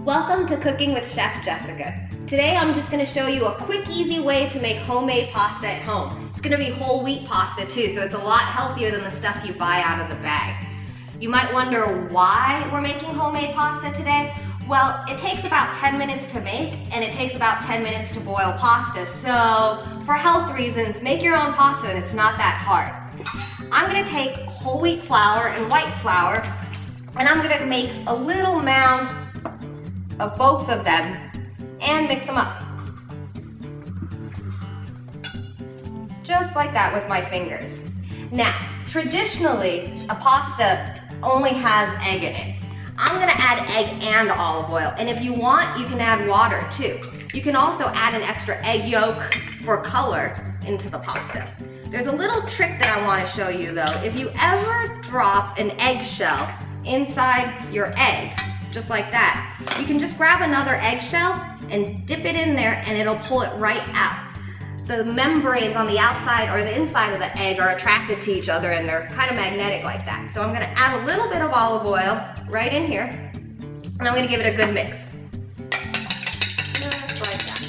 Welcome to Cooking with Chef Jessica. Today I'm just going to show you a quick, easy way to make homemade pasta at home. It's going to be whole wheat pasta too, so it's a lot healthier than the stuff you buy out of the bag. You might wonder why we're making homemade pasta today. Well, it takes about 10 minutes to make, and it takes about 10 minutes to boil pasta, so for health reasons, make your own pasta and it's not that hard. I'm going to take whole wheat flour and white flour, and I'm going to make a little mound of both of them and mix them up. Just like that with my fingers. Now, traditionally, a pasta only has egg in it. I'm gonna add egg and olive oil, and if you want, you can add water too. You can also add an extra egg yolk for color into the pasta. There's a little trick that I wanna show you though. If you ever drop an eggshell inside your egg, just like that, you can just grab another eggshell and dip it in there and it'll pull it right out. The membranes on the outside or the inside of the egg are attracted to each other and they're kind of magnetic like that. So I'm gonna add a little bit of olive oil right in here and I'm gonna give it a good mix. Just like that.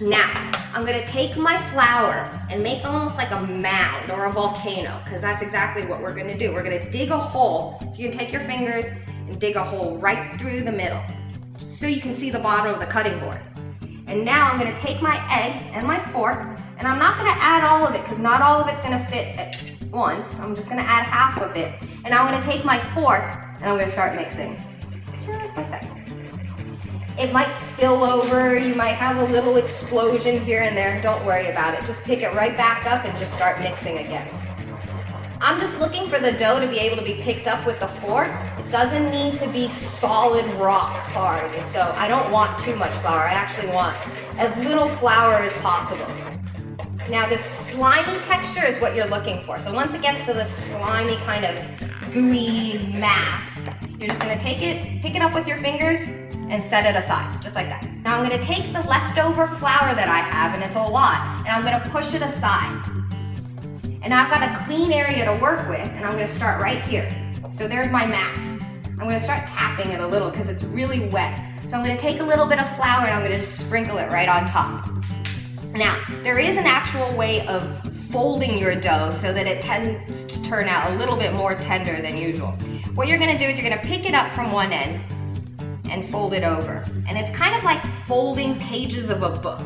Now, I'm gonna take my flour and make almost like a mound or a volcano, because that's exactly what we're gonna do. We're gonna dig a hole. So you can take your fingers and dig a hole right through the middle so you can see the bottom of the cutting board. And now I'm gonna take my egg and my fork, and I'm not gonna add all of it because not all of it's gonna fit at once. I'm just gonna add half of it. And I'm gonna take my fork and I'm gonna start mixing. Just like that. It might spill over, you might have a little explosion here and there. Don't worry about it. Just pick it right back up and just start mixing again. I'm just looking for the dough to be able to be picked up with the fork. It doesn't need to be solid rock hard. And so I don't want too much flour. I actually want as little flour as possible. Now this slimy texture is what you're looking for. So once it gets to this slimy kind of gooey mass, you're just gonna take it, pick it up with your fingers, and set it aside, just like that. Now I'm gonna take the leftover flour that I have, and it's a lot, and I'm gonna push it aside. And I've got a clean area to work with, and I'm gonna start right here. So there's my mass. I'm gonna start tapping it a little because it's really wet. So I'm gonna take a little bit of flour and I'm gonna just sprinkle it right on top. Now, there is an actual way of folding your dough so that it tends to turn out a little bit more tender than usual. What you're gonna do is you're gonna pick it up from one end and fold it over. And it's kind of like folding pages of a book.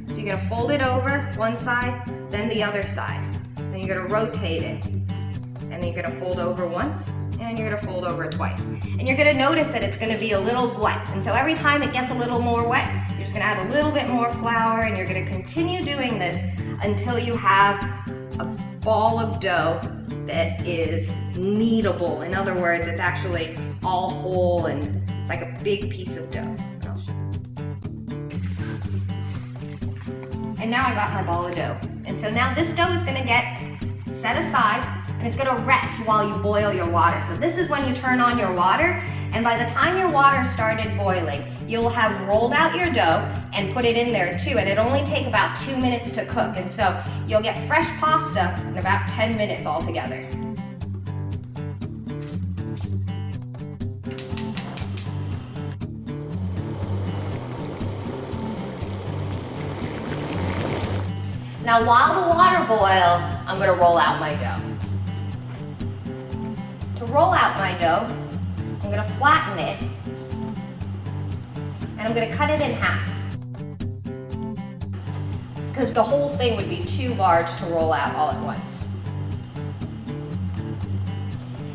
So you're gonna fold it over one side, then the other side. Then you're gonna rotate it. And then you're gonna fold over once, and you're gonna fold over twice. And you're gonna notice that it's gonna be a little wet. And so every time it gets a little more wet, you're just gonna add a little bit more flour, and you're gonna continue doing this until you have a ball of dough that is kneadable. In other words, it's actually all whole and it's like a big piece of dough. And now I got my ball of dough. And so now this dough is gonna get set aside and it's gonna rest while you boil your water. So this is when you turn on your water, and by the time your water started boiling, you'll have rolled out your dough and put it in there too, and it'll only take about 2 minutes to cook. And so you'll get fresh pasta in about 10 minutes altogether. Now while the water boils, I'm gonna roll out my dough. To roll out my dough, I'm gonna flatten it, and I'm gonna cut it in half. Because the whole thing would be too large to roll out all at once.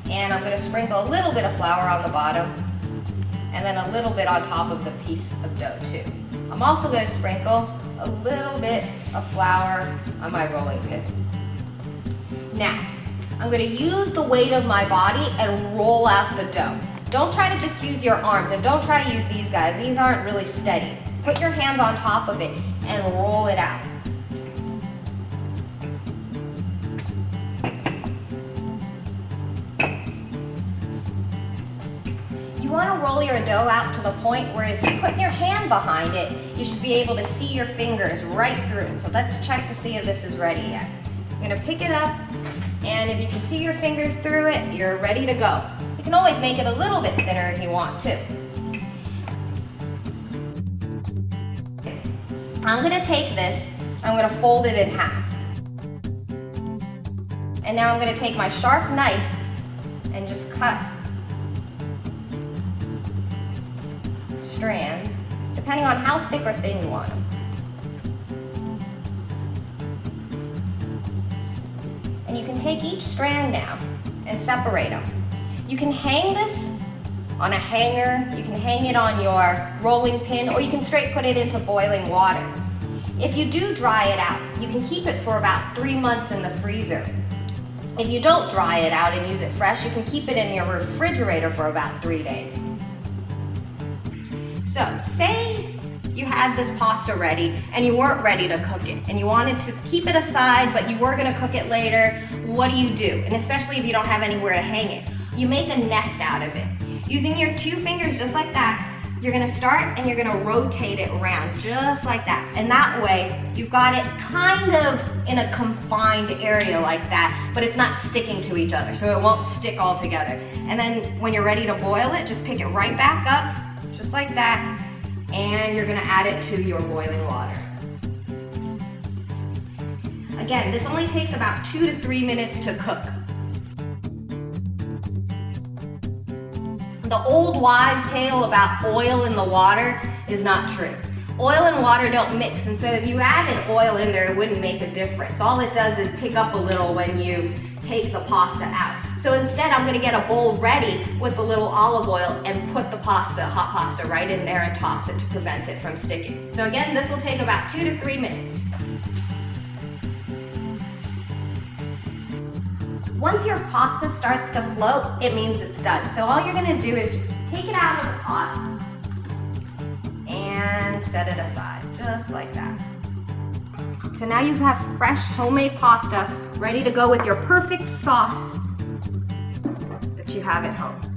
And I'm gonna sprinkle a little bit of flour on the bottom, and then a little bit on top of the piece of dough too. I'm also gonna sprinkle a little bit of flour on my rolling pin. Now, I'm gonna use the weight of my body and roll out the dough. Don't try to just use your arms, and don't try to use these guys. These aren't really steady. Put your hands on top of it and roll it out. You wanna roll your dough out to the point where if you put your hand behind it, you should be able to see your fingers right through it. So let's check to see if this is ready yet. You're gonna pick it up, and if you can see your fingers through it, you're ready to go. You can always make it a little bit thinner if you want to. I'm gonna take this, I'm gonna fold it in half. And now I'm gonna take my sharp knife and just cut strands, depending on how thick or thin you want them. And you can take each strand now and separate them. You can hang this on a hanger, you can hang it on your rolling pin, or you can straight put it into boiling water. If you do dry it out, you can keep it for about 3 months in the freezer. If you don't dry it out and use it fresh, you can keep it in your refrigerator for about 3 days. So, say you had this pasta ready and you weren't ready to cook it and you wanted to keep it aside but you were gonna cook it later, what do? And especially if you don't have anywhere to hang it, you make a nest out of it. Using your 2 fingers just like that, you're gonna start and you're gonna rotate it around just like that. And that way, you've got it kind of in a confined area like that, but it's not sticking to each other, so it won't stick all together. And then when you're ready to boil it, just pick it right back up, just like that, and you're gonna add it to your boiling water. Again, this only takes about 2 to 3 minutes to cook. The old wives' tale about oil in the water is not true. Oil and water don't mix, and so if you added oil in there, it wouldn't make a difference. All it does is pick up a little when you take the pasta out. So instead, I'm gonna get a bowl ready with a little olive oil and put the pasta, hot pasta, right in there and toss it to prevent it from sticking. So again, this will take about 2 to 3 minutes. Once your pasta starts to float, it means it's done. So all you're gonna do is just take it out of the pot and set it aside, just like that. So now you have fresh homemade pasta ready to go with your perfect sauce that you have at home.